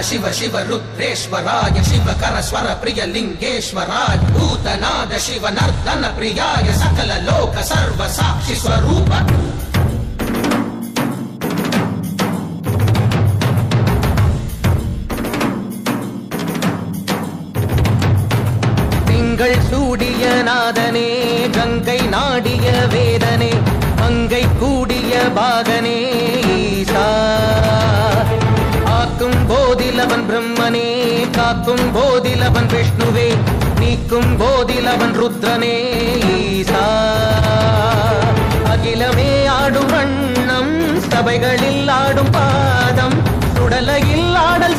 शिव शिव रुद्रेश्वराय शिवकर स्वर प्रिय लिंगेश्वराय भूतनाद शिव नर्तन प्रियाय सकल लोक सर्व साक्षि स्वरूप तिंगल सूडिय नादने गंगै नाडिय वेदने मंगै कूडिय बागने ईसा காக்கும் போதிலவன் பிரம்மனே காக்கும் போதிலவன் விஷ்ணுவே நீக்கும் போதிலவன் ருத்ரனே ஈசா அகிலமே ஆடும் வண்ணம் சபைகளில் ஆடும் பாதம் சுடலையில் ஆடல்